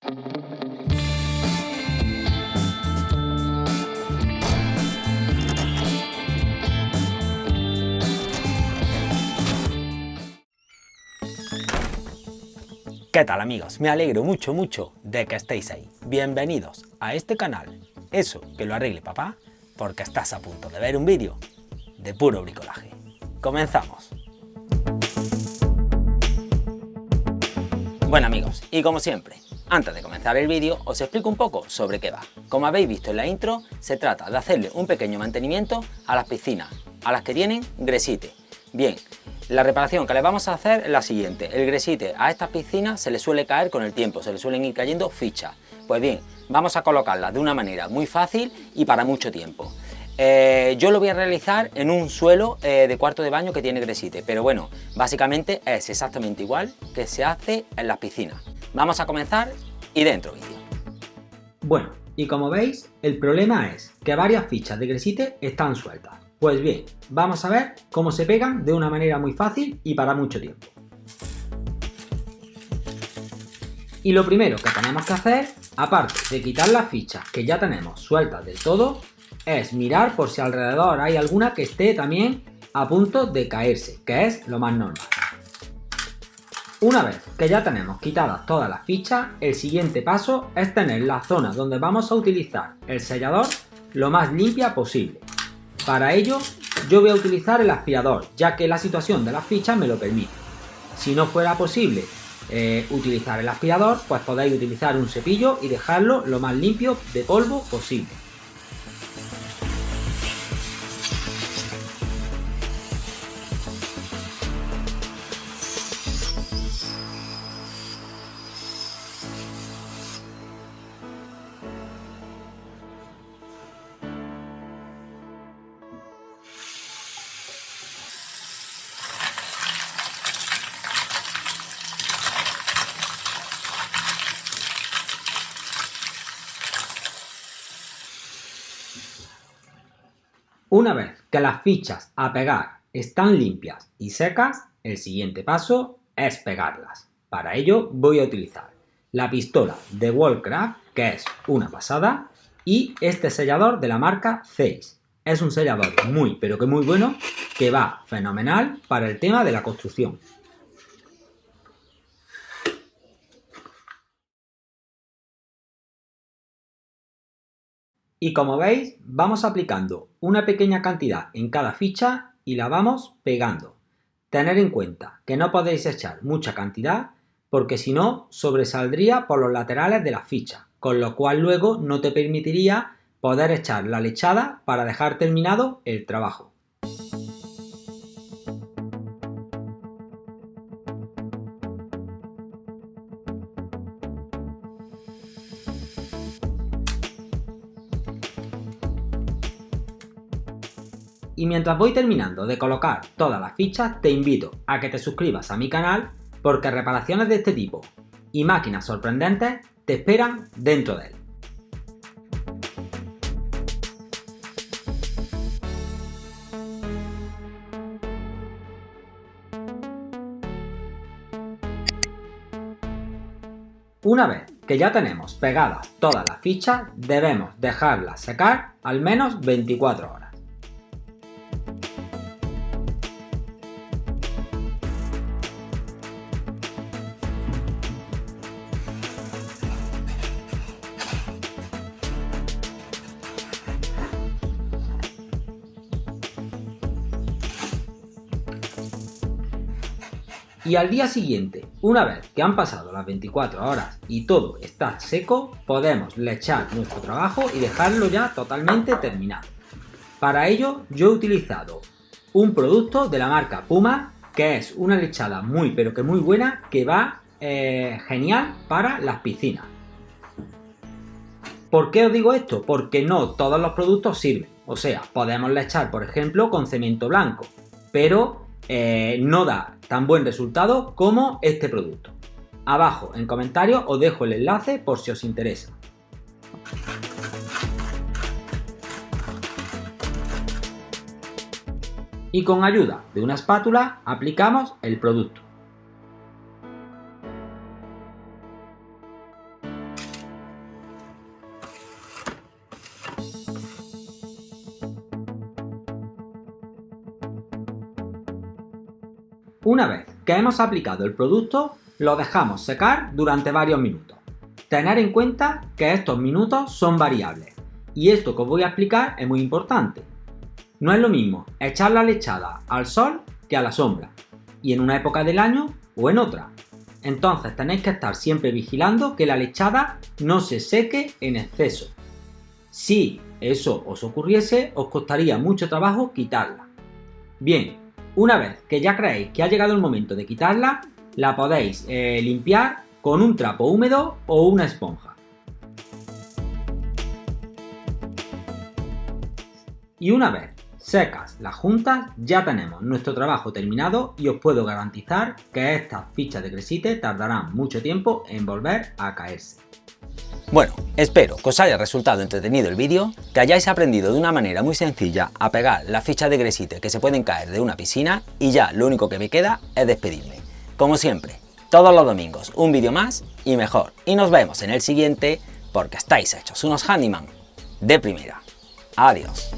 ¿Qué tal amigos? Me alegro mucho de que estéis ahí. Bienvenidos a este canal, Eso que lo arregle papá, porque estás a punto de ver un vídeo de puro bricolaje. Comenzamos. Bueno amigos, y como siempre, antes de comenzar el vídeo os explico un poco sobre qué va. Como habéis visto en la intro, se trata de hacerle un pequeño mantenimiento a las piscinas, a las que tienen gresite. Bien, la reparación que le vamos a hacer es la siguiente. El gresite a estas piscinas se le suele caer con el tiempo, se le suelen ir cayendo fichas. Pues bien, vamos a colocarlas de una manera muy fácil y para mucho tiempo. Yo lo voy a realizar en un suelo de cuarto de baño que tiene gresite, pero bueno, básicamente es exactamente igual que se hace en las piscinas. Vamos a comenzar y dentro vídeo. Bueno, y como veis, el problema es que varias fichas de gresite están sueltas. Pues bien, vamos a ver cómo se pegan de una manera muy fácil y para mucho tiempo. Y lo primero que tenemos que hacer, aparte de quitar las fichas que ya tenemos sueltas del todo, es mirar por si alrededor hay alguna que esté también a punto de caerse, que es lo más normal. Una vez que ya tenemos quitadas todas las fichas, el siguiente paso es tener la zona donde vamos a utilizar el sellador lo más limpia posible. Para ello, yo voy a utilizar el aspirador, ya que la situación de las fichas me lo permite. Si no fuera posible utilizar el aspirador, pues podéis utilizar un cepillo y dejarlo lo más limpio de polvo posible. Una vez que las fichas a pegar están limpias y secas, el siguiente paso es pegarlas. Para ello voy a utilizar la pistola de Wallcraft, que es una pasada, y este sellador de la marca Zeiss. Es un sellador muy bueno, que va fenomenal para el tema de la construcción. Y como veis, vamos aplicando una pequeña cantidad en cada ficha y la vamos pegando. Tener en cuenta que no podéis echar mucha cantidad porque si no sobresaldría por los laterales de la ficha, con lo cual luego no te permitiría poder echar la lechada para dejar terminado el trabajo. Y mientras voy terminando de colocar todas las fichas, te invito a que te suscribas a mi canal porque reparaciones de este tipo y máquinas sorprendentes te esperan dentro de él. Una vez que ya tenemos pegadas todas las fichas, debemos dejarlas secar al menos 24 horas. Y al día siguiente, una vez que han pasado las 24 horas y todo está seco, podemos lechar nuestro trabajo y dejarlo ya totalmente terminado. Para ello yo he utilizado un producto de la marca Puma, que es una lechada muy buena, que va genial para las piscinas. ¿Por qué os digo esto? Porque no todos los productos sirven. O sea, podemos lechar, por ejemplo, con cemento blanco, pero no da tan buen resultado como este producto. Abajo en comentarios os dejo el enlace por si os interesa. Y con ayuda de una espátula aplicamos el producto. Una vez que hemos aplicado el producto, lo dejamos secar durante varios minutos. Tener en cuenta que estos minutos son variables y esto que os voy a explicar es muy importante. No es lo mismo echar la lechada al sol que a la sombra, y en una época del año o en otra. Entonces tenéis que estar siempre vigilando que la lechada no se seque en exceso. Si eso os ocurriese, os costaría mucho trabajo quitarla. Bien, una vez que ya creéis que ha llegado el momento de quitarla, la podéis limpiar con un trapo húmedo o una esponja. Y una vez secas las juntas, ya tenemos nuestro trabajo terminado y os puedo garantizar que estas fichas de Gresite tardarán mucho tiempo en volver a caerse. Bueno, espero que os haya resultado entretenido el vídeo, que hayáis aprendido de una manera muy sencilla a pegar las fichas de Gresite que se pueden caer de una piscina y ya lo único que me queda es despedirme. Como siempre, todos los domingos un vídeo más y mejor. Y nos vemos en el siguiente porque estáis hechos unos handyman de primera. Adiós.